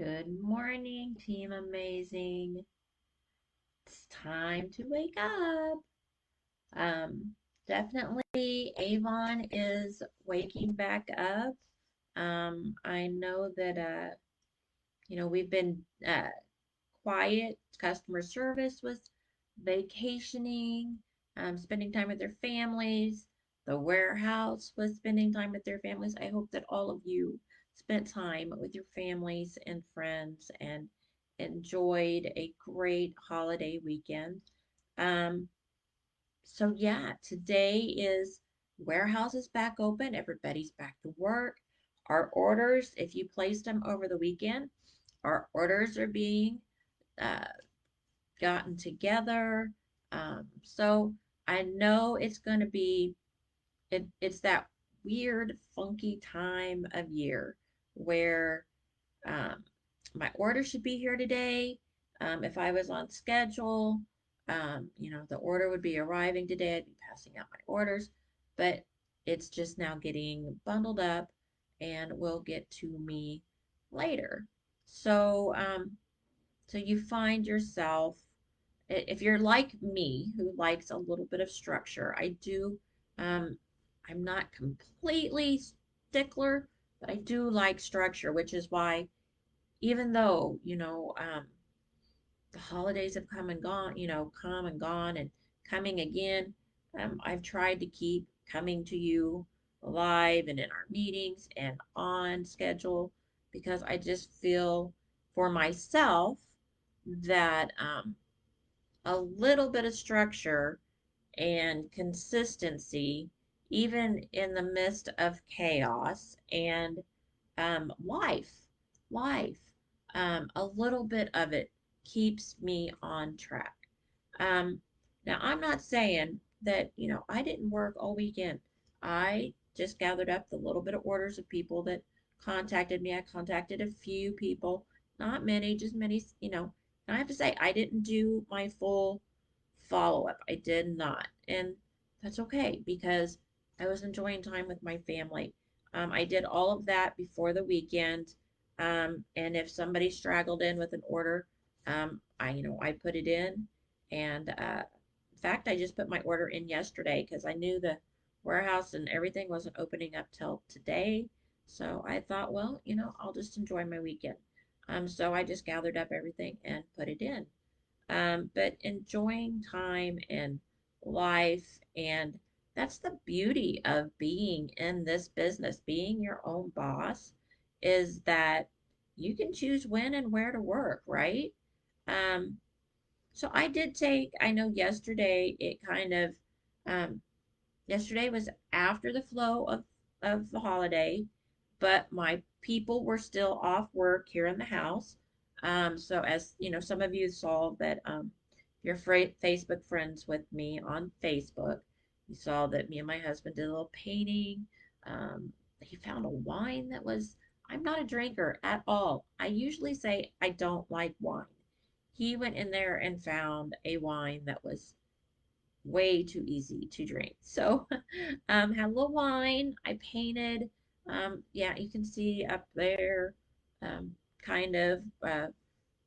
Good morning, Team Amazing. It's time to wake up. Um, Definitely Avon is waking back up. I know that we've been quiet. Customer service was vacationing, spending time with their families. The warehouse was spending time with their families. I hope that all of you spent time with your families and friends and enjoyed a great holiday weekend. Um, so yeah, today is warehouse is back open. Everybody's back to work. Our orders, if you placed them over the weekend, our orders are being uh, gotten together. So I know it's going to be, it's that weird, funky time of year where um, my order should be here today. If I was on schedule, the order would be arriving today. I'd be passing out my orders, but it's just now getting bundled up and will get to me later. So, so you find yourself, if you're like me, who likes a little bit of structure, I do, um, I'm not completely stickler, but I do like structure, which is why even though, the holidays have come and gone and coming again, I've tried to keep coming to you live and in our meetings and on schedule because I just feel for myself that a little bit of structure and consistency, even in the midst of chaos and life, life, a little bit of it keeps me on track. Um, Now, I'm not saying that, I didn't work all weekend. I just gathered up the little bit of orders of people that contacted me. I contacted a few people, not many, just many, and I have to say, I didn't do my full follow up. I did not. And that's okay because I was enjoying time with my family. I did all of that before the weekend. And if somebody straggled in with an order, I put it in. And in fact, I just put my order in yesterday because I knew the warehouse and everything wasn't opening up till today. So I thought, well, I'll just enjoy my weekend. So I just gathered up everything and put it in. But enjoying time and life. And that's the beauty of being in this business, being your own boss, is that you can choose when and where to work, right? Um, so I did take, I know yesterday it kind of, um, yesterday was after the flow of the holiday, but my people were still off work here in the house. So as you know, some of you saw that your Facebook friends with me on Facebook, you saw that me and my husband did a little painting. He found a wine that was, I'm not a drinker at all. I usually say I don't like wine. He went in there and found a wine that was way too easy to drink. So, had a little wine. I painted. Yeah, you can see up there, kind of.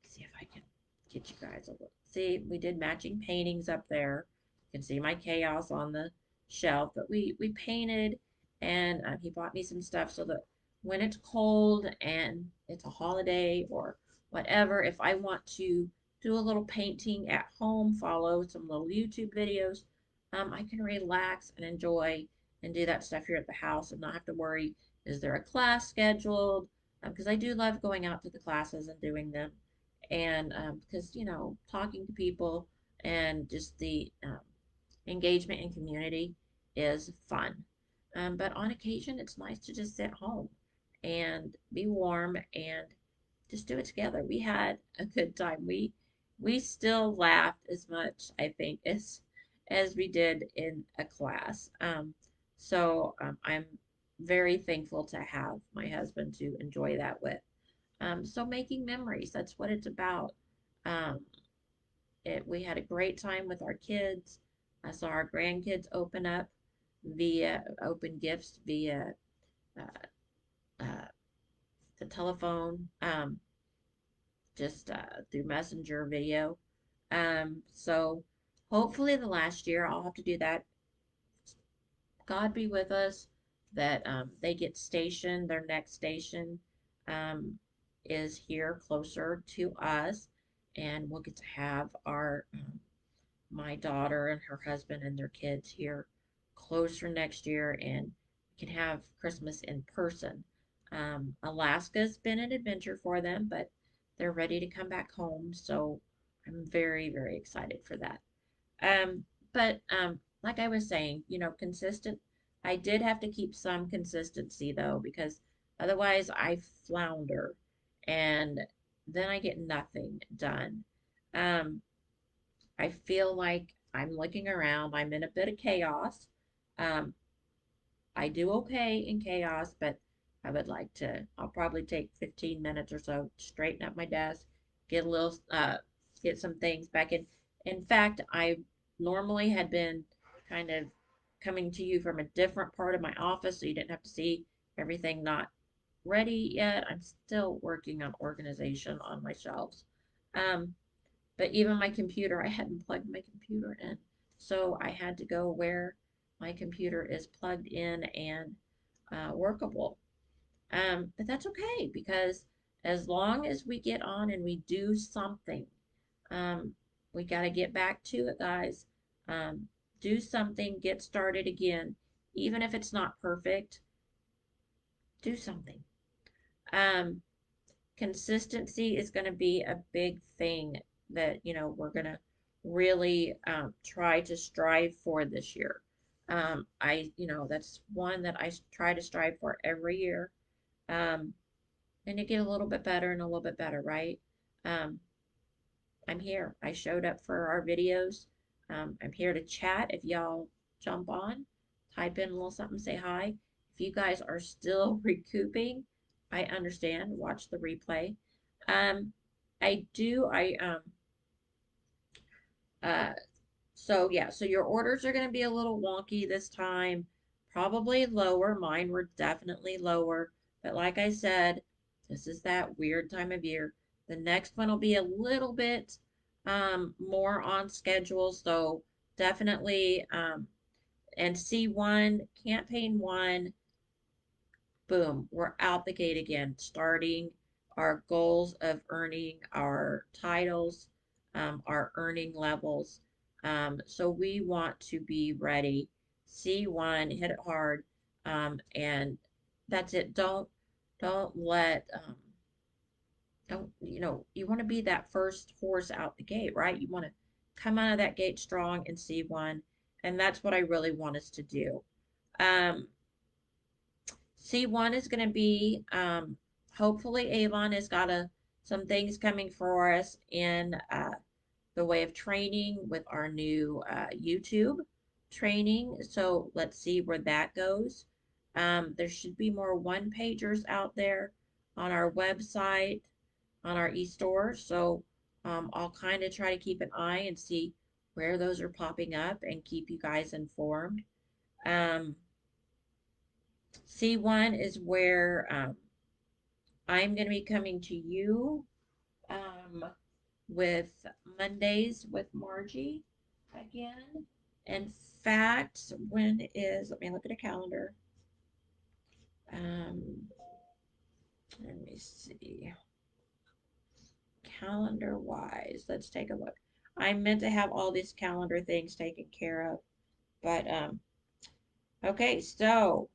See if I can get you guys a look. See, we did matching paintings up there. You can see my chaos on the shelf, but we painted, and he bought me some stuff so that when it's cold and it's a holiday or whatever, if I want to do a little painting at home, follow some little YouTube videos, I can relax and enjoy and do that stuff here at the house and not have to worry, is there a class scheduled? Because I do love going out to the classes and doing them and because talking to people and just the engagement in community is fun, but on occasion it's nice to just sit home and be warm and just do it together. We had a good time. We still laughed as much, I think, as we did in a class. I'm very thankful to have my husband to enjoy that with. So making memories, that's what it's about. Um, we had a great time with our kids. I saw our grandkids open gifts via uh, uh, the telephone. just through Messenger video. So hopefully the last year I'll have to do that. God be with us that they get stationed. Their next station um, is here closer to us, and we'll get to have our my daughter and her husband and their kids here closer next year, and we can have Christmas in person. Alaska's been an adventure for them, but they're ready to come back home, so I'm very, very excited for that. Um, but like I was saying, consistent. I did have to keep some consistency though, because otherwise I flounder and then I get nothing done. Um, I feel like I'm looking around, I'm in a bit of chaos. Um, I do okay in chaos, but I would like to, I'll probably take 15 minutes or so, to straighten up my desk, get a little, get some things back in. In fact, I normally had been kind of coming to you from a different part of my office, so you didn't have to see everything not ready yet. I'm still working on organization on my shelves. Um, but even my computer, I hadn't plugged my computer in. So I had to go where my computer is plugged in and workable. But that's okay because as long as we get on and we do something, um, we got to get back to it, guys. Um, do something, get started again. Even if it's not perfect, do something. Um, Consistency is going to be a big thing that we're going to really try to strive for this year. That's one that I try to strive for every year. um, and you get a little bit better and a little bit better, right? um, I'm here. I showed up for our videos. I'm here to chat. If y'all jump on, type in a little something, say hi. If you guys are still recouping, I understand. Watch the replay. Um, I do. Uh, so yeah, so your orders are going to be a little wonky this time, probably lower. Mine were definitely lower, but like I said, this is that weird time of year. The next one will be a little bit more on schedule, so definitely and C1 campaign 1, boom, we're out the gate again, starting our goals of earning our titles, our earning levels. So we want to be ready. C1, hit it hard, and that's it. Don't let don't you want to be that first horse out the gate, right? You want to come out of that gate strong in C1, and that's what I really want us to do. Um, C1 is going to be, hopefully Avon has got some things coming for us in the way of training with our new YouTube training. So let's see where that goes. There should be more one-pagers out there on our website, on our e-store. So I'll kind of try to keep an eye and see where those are popping up and keep you guys informed. Um, C1 is where I'm going to be coming to you with Mondays with Margie again. In fact, let me look at a calendar. Um, Let me see. Calendar wise, let's take a look. I meant to have all these calendar things taken care of, but okay, so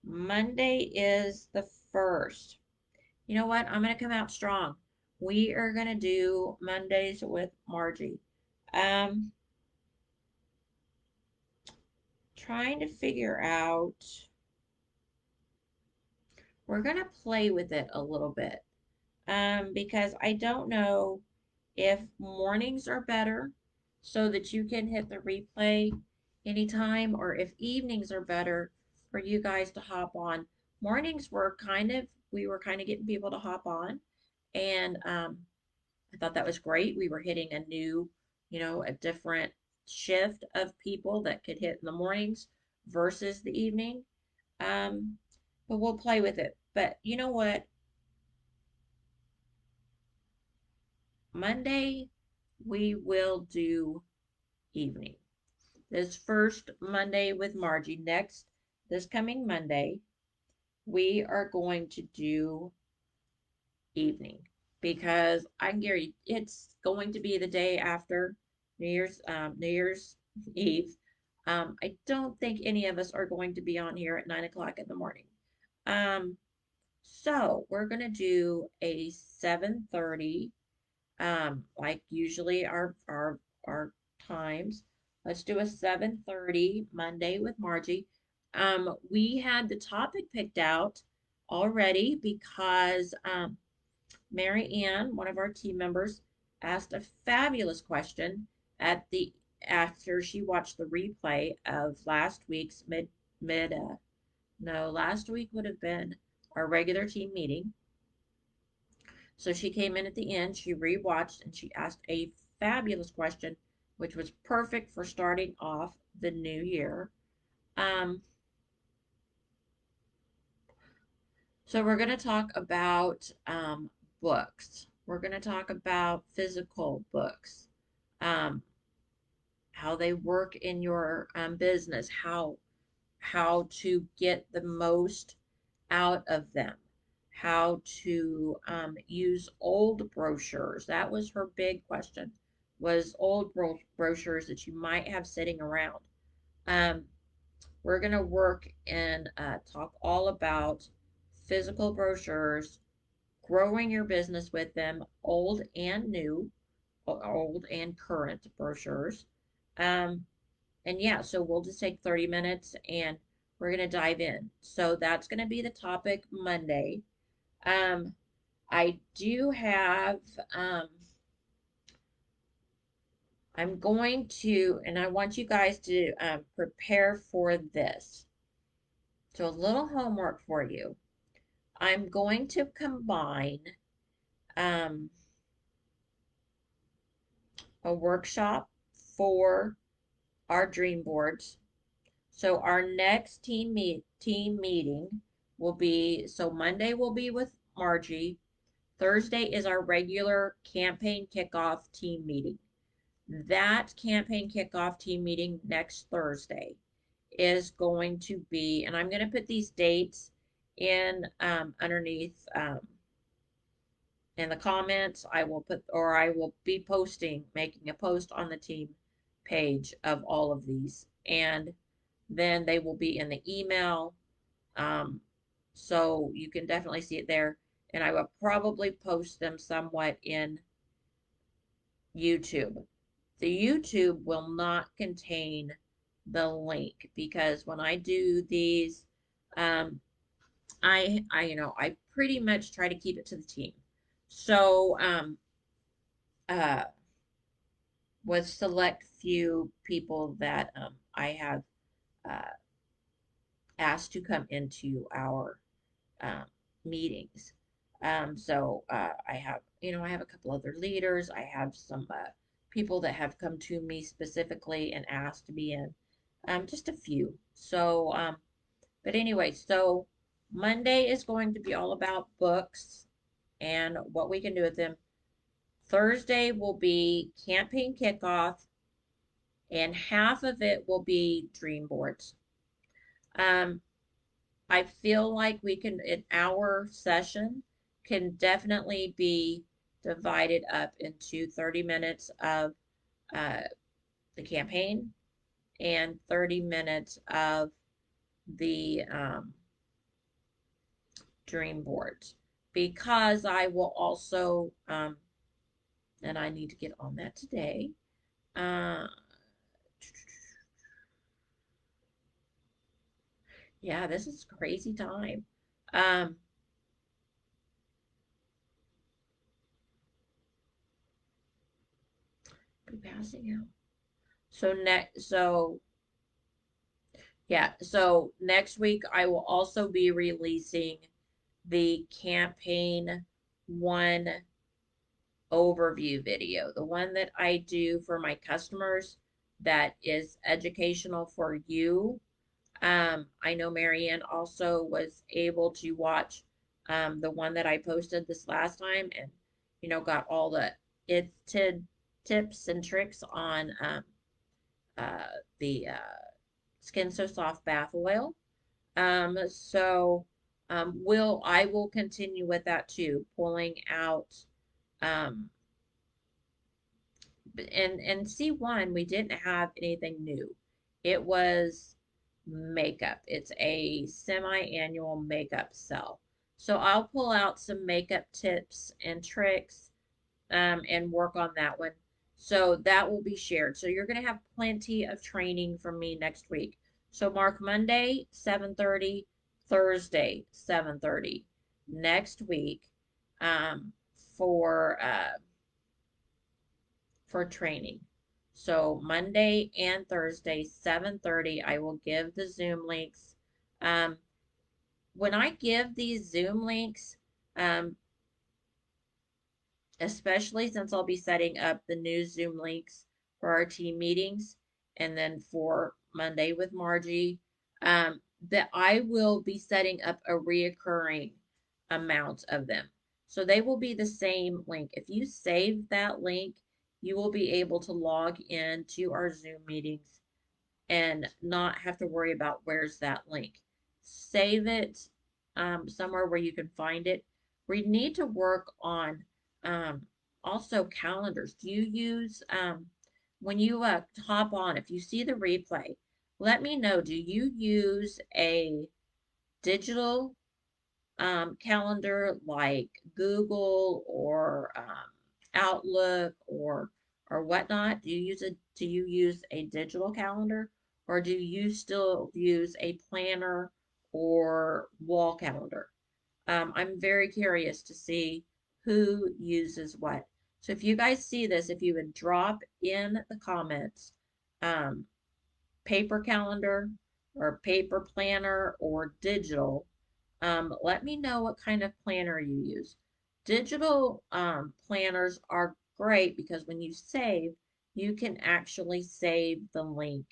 Monday is the 1st. You know what? I'm going to come out strong. We are going to do Mondays with Margie. Um, Trying to figure out, we're going to play with it a little bit. Because I don't know if mornings are better so that you can hit the replay anytime, or if evenings are better for you guys to hop on. Mornings we were kind of getting people to hop on, and I thought that was great. We were hitting a new, a different shift of people that could hit in the mornings versus the evening. Um, but we'll play with it. But you know what? Monday, we will do evening. This first Monday with Margie, this coming Monday, we are going to do evening because I can guarantee it's going to be the day after New Year's Eve. I don't think any of us are going to be on here at 9 o'clock in the morning. Um, so we're gonna do a 7:30, like usually our times. Let's do a 7:30 Monday with Margie. We had the topic picked out already because Mary Ann, one of our team members, asked a fabulous question at the after she watched the replay of last week's mid no, last week would have been our regular team meeting. So she came in at the end, she rewatched, and she asked a fabulous question, which was perfect for starting off the new year. Um, so we're going to talk about books. We're going to talk about physical books, um, how they work in your business, how to get the most out of them, how to use old brochures. That was her big question, was old brochures that you might have sitting around. Um, we're going to work and talk all about physical brochures, growing your business with them, old and new, old and current brochures. Um, and yeah, so we'll just take 30 minutes and we're going to dive in. So that's going to be the topic Monday. Um, I do have, um, I'm going to, and I want you guys to prepare for this. So a little homework for you. I'm going to combine um, a workshop for our dream boards. So our next team meeting will be, so Monday will be with Margie. Thursday is our regular campaign kickoff team meeting. That campaign kickoff team meeting next Thursday is going to be, and I'm going to put these dates in underneath in the comments. I will put, or I will be posting, making a post on the team page of all of these, and then they will be in the email. Um, so you can definitely see it there, and I will probably post them somewhat in YouTube. The YouTube will not contain the link because when I do these, um, I pretty much try to keep it to the team. So, uh, with select few people that I have uh, asked to come into our um, meetings. I have, I have a couple other leaders. I have some people that have come to me specifically and asked to be in, just a few. But anyway, so Monday is going to be all about books and what we can do with them. Thursday will be campaign kickoff, and half of it will be dream boards. Um, I feel like we can, an hour session can definitely be divided up into 30 minutes of uh, the campaign and 30 minutes of the dream boards. Because I will also, and I need to get on that today. Uh, yeah, this is crazy time. Um, be passing out. So next week I will also be releasing the campaign one overview video, the one that I do for my customers that is educational for you. I know Marianne also was able to watch the one that I posted this last time and got all the it's tips and tricks on uh, the Skin So Soft bath oil. So I will continue with that too, pulling out um, and C1 we didn't have anything new. It was makeup. It's a semi-annual makeup sale. So I'll pull out some makeup tips and tricks and work on that one. So that will be shared. So you're going to have plenty of training from me next week. So mark Monday 7:30, Thursday 7:30 next week um, for uh, for training. So Monday and Thursday 7:30 I will give the Zoom links. Um, when I give these Zoom links, um, especially since I'll be setting up the new Zoom links for our team meetings and then for Monday with Margie, that I will be setting up a reoccurring amount of them. So they will be the same link. If you save that link, you will be able to log in to our Zoom meetings and not have to worry about where's that link. Save it somewhere where you can find it. We need to work on um, also calendars. Do you use, when you hop on, if you see the replay, let me know. Do you use a digital calendar like Google or Outlook or whatnot? Do you use a digital calendar or do you still use a planner or wall calendar? I'm very curious to see who uses what. So if you guys see this, if you would drop in the comments, um, paper calendar or paper planner or digital, let me know what kind of planner you use. Digital planners are great because when you save, you can actually save the link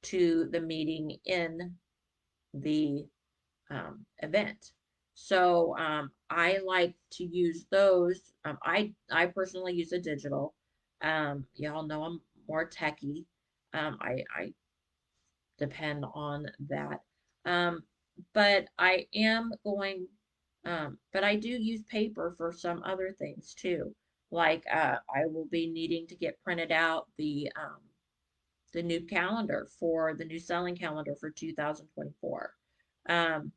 to the meeting in the event. So I like to use those. I personally use a digital. Y'all know I'm more techie. I depend on that. Um, but I am going, but I do use paper for some other things too. Like I will be needing to get printed out the new calendar for the new selling calendar for 2024. Um,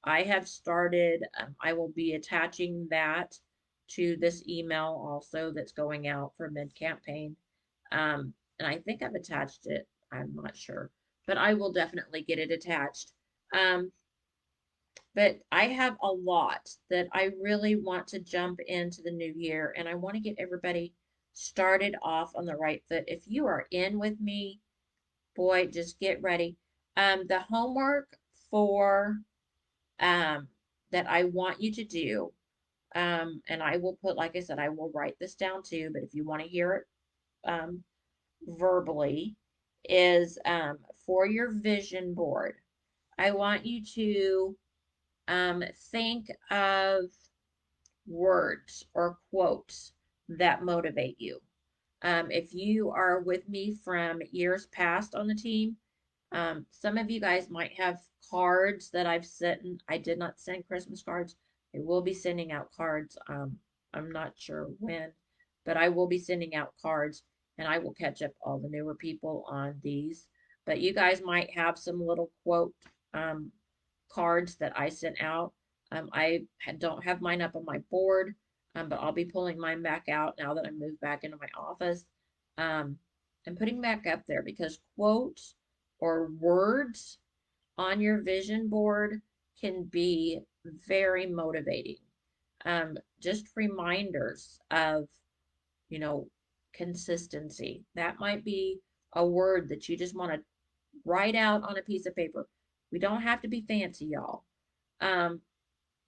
I have started, I will be attaching that to this email also that's going out for mid campaign. And I think I've attached it. I'm not sure, but I will definitely get it attached. Um, but I have a lot that I really want to jump into the new year and I want to get everybody started off on the right foot. If you are in with me, boy, just get ready. The homework for um, that I want you to do. And I will put, like I said, I will write this down too, but if you want to hear it verbally, is for your vision board. I want you to think of words or quotes that motivate you. If you are with me from years past on the team, some of you guys might have cards that I've sent. I did not send Christmas cards. I will be sending out cards. I'm not sure when, but I will be sending out cards and I will catch up all the newer people on these. But you guys might have some little quote um, cards that I sent out. Don't have mine up on my board, but I'll be pulling mine back out now that I moved back into my office um, and putting back up there because quotes or words on your vision board can be very motivating. Just reminders of, you know, consistency. That might be a word that you just want to write out on a piece of paper. We don't have to be fancy, y'all. Um,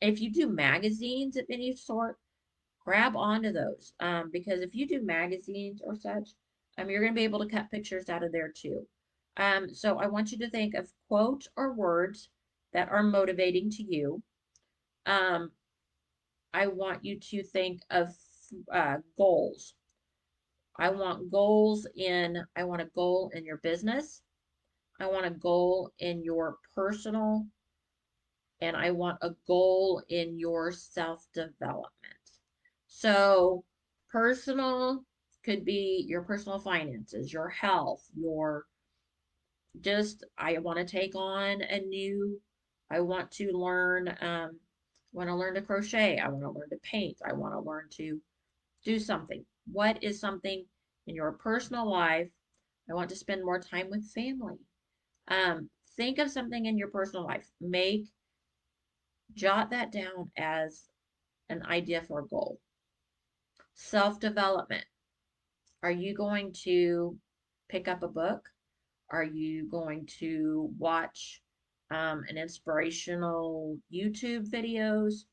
if you do magazines of any sort, grab onto those because if you do magazines or such, you're going to be able to cut pictures out of there too. So I want you to think of quotes or words that are motivating to you. Um, I want you to think of goals. I want a goal in your business. I want a goal in your personal, and I want a goal in your self-development. So, personal could be your personal finances, your health, your just, I want to take on a new, I want to learn to crochet. I want to learn to paint. I want to learn to do something. What is something in your personal life? I want to spend more time with family. Think of something in your personal life. Jot that down as an idea for a goal. Self-development. Are you going to pick up a book? Are you going to watch an inspirational YouTube videos?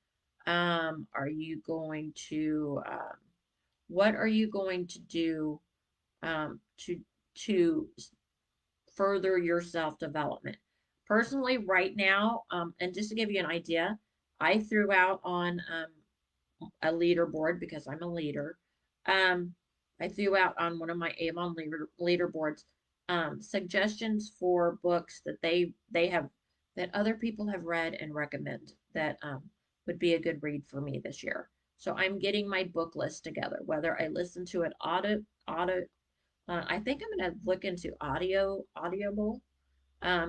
Are you going to, what are you going to do to to further your self-development? Personally, right now, and just to give you an idea, I threw out on a leaderboard because I'm a leader. Um, I threw out on one of my Avon leaderboards suggestions for books that they have that other people have read and recommend that would be a good read for me this year. So I'm getting my book list together. Whether I listen to it I think I'm gonna look into audible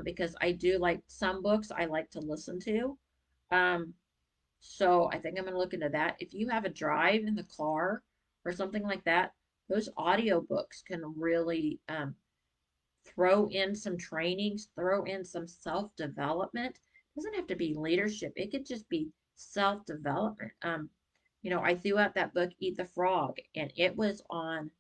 because I do like some books I like to listen to. Um, so I think I'm going to look into that. If you have a drive in the car or something like that, those audiobooks can really throw in some trainings, throw in some self-development. It doesn't have to be leadership. It could just be self-development. I threw out that book, Eat the Frog, and it was on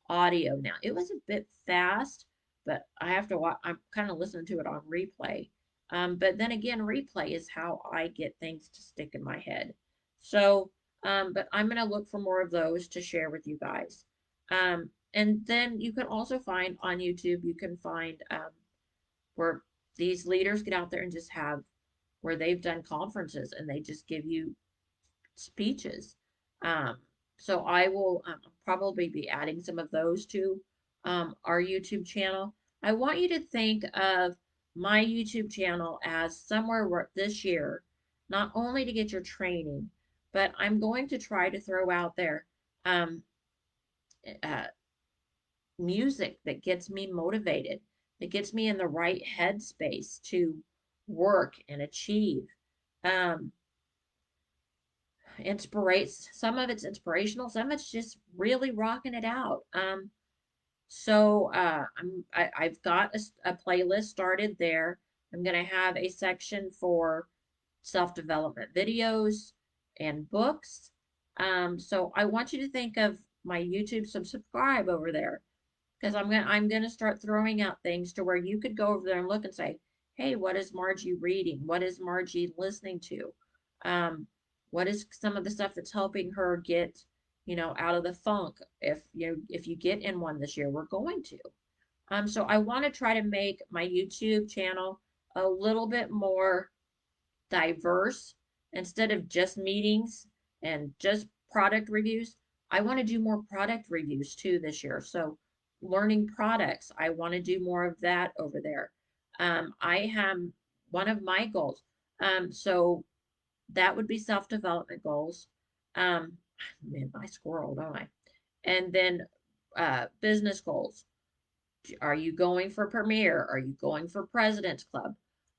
audio. Now, it was a bit fast, but I have to watch, I'm kind of listening to it on replay. But then again, replay is how I get things to stick in my head. So, but I'm going to look for more of those to share with you guys. And then you can also find on YouTube, you can find where these leaders get out there and just have where they've done conferences and they just give you speeches. Um, so I will probably be adding some of those to our YouTube channel. I want you to think of my YouTube channel as somewhere where this year, not only to get your training, but I'm going to try to throw out there um, uh, music that gets me motivated, that gets me in the right headspace to work and achieve. Um, Inspirates some of it's inspirational, some of it's just really rocking it out. I've got a playlist started there. I'm gonna have a section for self-development videos and books. So I want you to think of my YouTube, subscribe over there because I'm gonna start throwing out things to where you could go over there and look and say, hey, what is Margie reading? What is Margie listening to? Um, what is some of the stuff that's helping her get, out of the funk? If you get in one this year, we're going to. So I want to try to make my YouTube channel a little bit more diverse instead of just meetings and just product reviews. I want to do more product reviews too this year. So learning products, I want to do more of that over there. I have one of my goals. So that would be self-development goals. Um, man, I squirrel, don't I? And then business goals. Are you going for Premier? Are you going for President's Club?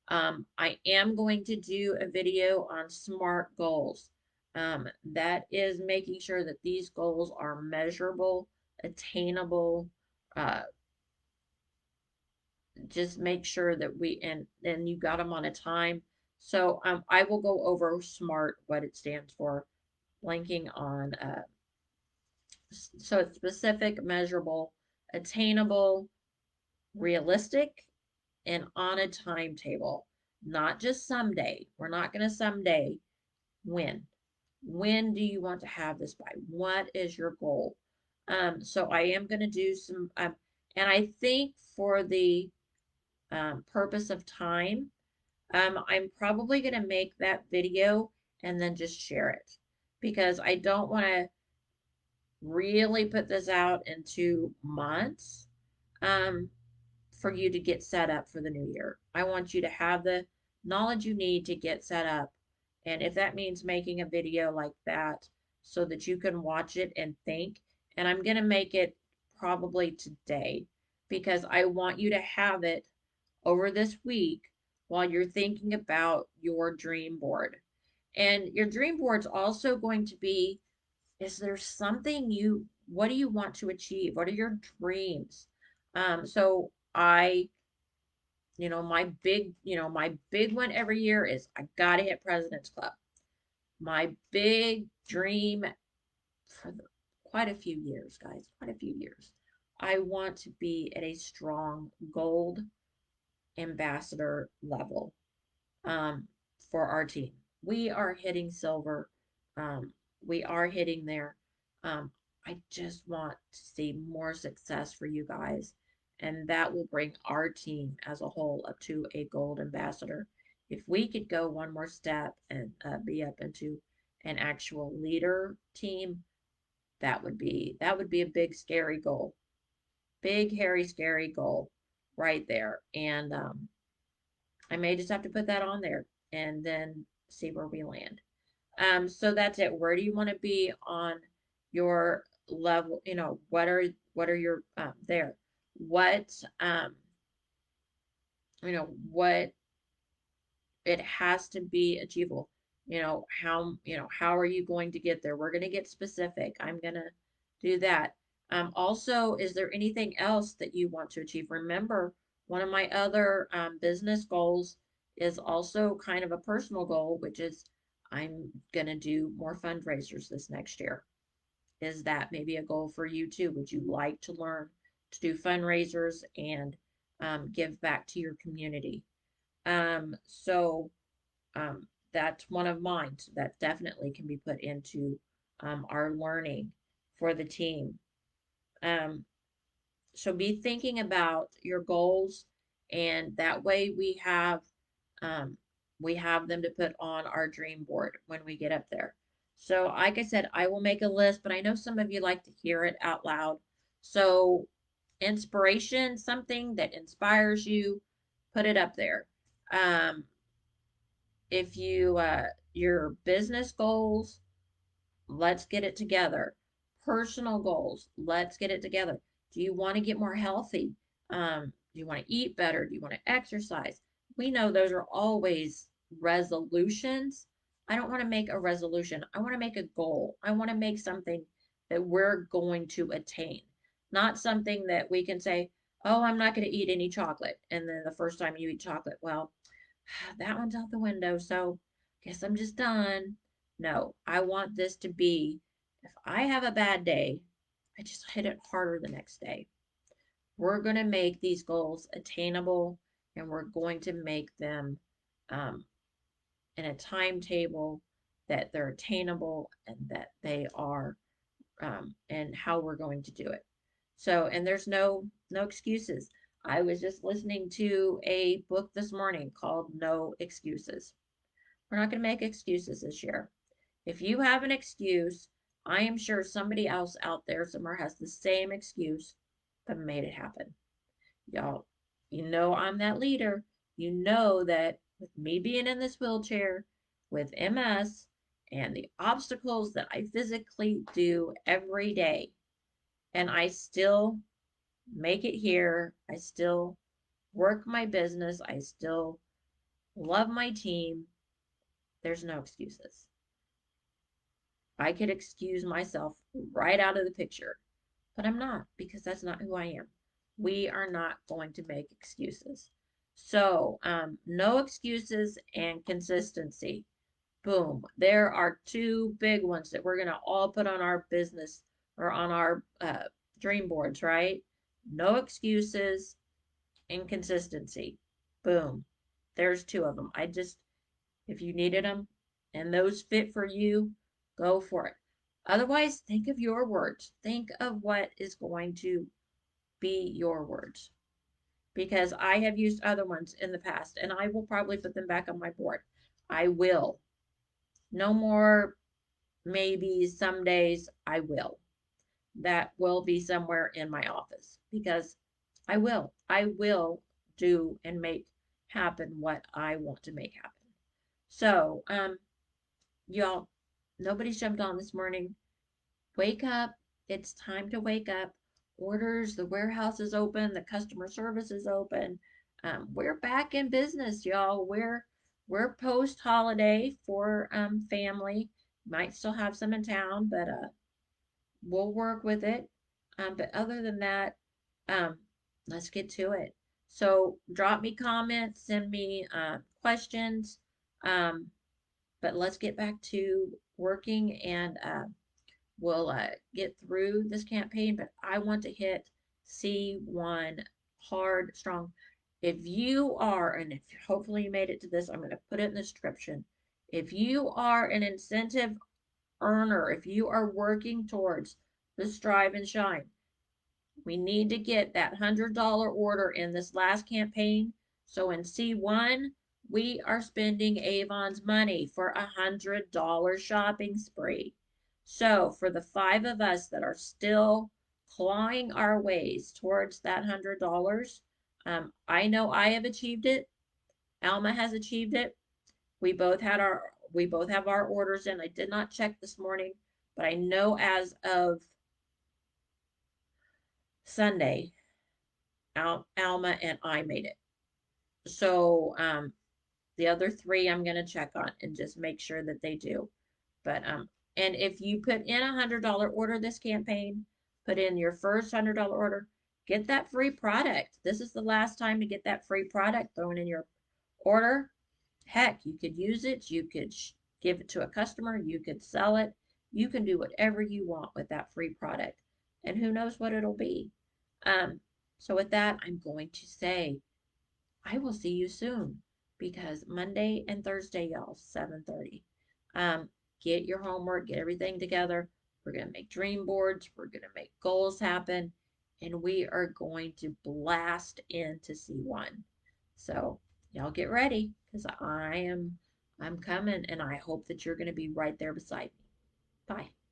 I am going to do a video on SMART goals. That is making sure that these goals are measurable, attainable. Uh, just make sure that and you got them on a time. So I will go over SMART, what it stands for, blanking on. So it's specific, measurable, attainable, realistic, and on a timetable, not just someday. We're not going to someday. When? When do you want to have this by? What is your goal? So I am going to do some, and I think for the purpose of time, I'm probably going to make that video and then just share it because I don't want to. really put this out in 2 months um, for you to get set up for the new year. I want you to have the knowledge you need to get set up. And if that means making a video like that so that you can watch it and think, and I'm going to make it probably today because I want you to have it over this week while you're thinking about your dream board. And your dream board's also going to be, is there something what do you want to achieve? What are your dreams? So my big one every year is I gotta hit President's Club. My big dream for quite a few years, guys, quite a few years. I want to be at a strong gold ambassador level um, for our team. We are hitting silver. Um, we are hitting there. Um, I just want to see more success for you guys, and that will bring our team as a whole up to a gold ambassador. If we could go one more step and be up into an actual leader team, that would be a big scary goal, big hairy scary goal right there. And I may just have to put that on there and then see where we land. So that's it. Where do you want to be on your level? What are your there? What what it has to be achievable. How are you going to get there? We're going to get specific. I'm going to do that. Also, is there anything else that you want to achieve? Remember, one of my other business goals is also kind of a personal goal, which is I'm going to do more fundraisers this next year. Is that maybe a goal for you too? Would you like to learn to do fundraisers and give back to your community? So that's one of mine. So that definitely can be put into our learning for the team. Um, so be thinking about your goals, and that way um, we have them to put on our dream board when we get up there. So, like I said, I will make a list, but I know some of you like to hear it out loud. So, inspiration, something that inspires you, put it up there. Um, if your business goals, let's get it together. Personal goals, let's get it together. Do you want to get more healthy? Do you want to eat better? Do you want to exercise? We know those are always resolutions. I don't want to make a resolution. I want to make a goal. I want to make something that we're going to attain, not something that we can say, oh, I'm not going to eat any chocolate. And then the first time you eat chocolate, well, that one's out the window, so guess I'm just done. No, I want this to be, if I have a bad day, I just hit it harder the next day. We're going to make these goals attainable, and we're going to make them um, in a timetable that they're attainable and that they are and how we're going to do it. So, and there's no excuses. I was just listening to a book this morning called No Excuses. We're not going to make excuses this year. If you have an excuse, I am sure somebody else out there somewhere has the same excuse but made it happen. Y'all, I'm that leader. You know that with me being in this wheelchair, with MS, and the obstacles that I physically do every day, and I still make it here. I still work my business. I still love my team. There's no excuses. I could excuse myself right out of the picture, but I'm not because that's not who I am. We are not going to make excuses. So, no excuses and consistency. Boom. There are two big ones that we're going to all put on our business or on our dream boards, right? No excuses, inconsistency. Boom. There's two of them. If you needed them and those fit for you, go for it. Otherwise, think of your words. Think of what is going to be your words. Because I have used other ones in the past and I will probably put them back on my board. I will. No more maybe some days I will. that will be somewhere in my office because I will do and make happen what I want to make happen. So, y'all, nobody's jumped on this morning. Wake up. It's time to wake up. Orders, the warehouse is open, the customer service is open. We're back in business, y'all. We're post holiday for family. Might still have some in town, but we'll work with it. But other than that, um, let's get to it. So drop me comments, send me questions. Um, but let's get back to working and we'll get through this campaign. But I want to hit C1 hard, strong. If you are, and if hopefully you made it to this, I'm going to put it in the description. If you are an incentive earner, if you are working towards the strive and shine, we need to get that $100 order in this last campaign. So in C1, we are spending Avon's money for a $100 shopping spree. So for the 5 of us that are still clawing our ways towards that $100, I know I have achieved it. Alma has achieved it. We both have our orders in. I did not check this morning, but I know as of Sunday, Alma and I made it. So the other 3 I'm gonna check on and just make sure that they do. But and if you put in $100 order this campaign, put in your first $100 order, get that free product. This is the last time to get that free product thrown in your order. Heck, you could use it, you could give it to a customer, you could sell it, you can do whatever you want with that free product. And who knows what it'll be. Um, so with that, I'm going to say I will see you soon because Monday and Thursday, y'all, 7:30. Um, get your homework, get everything together. We're gonna make dream boards, we're gonna make goals happen, and we are going to blast into C1. So y'all get ready because I'm coming and I hope that you're gonna be right there beside me. Bye.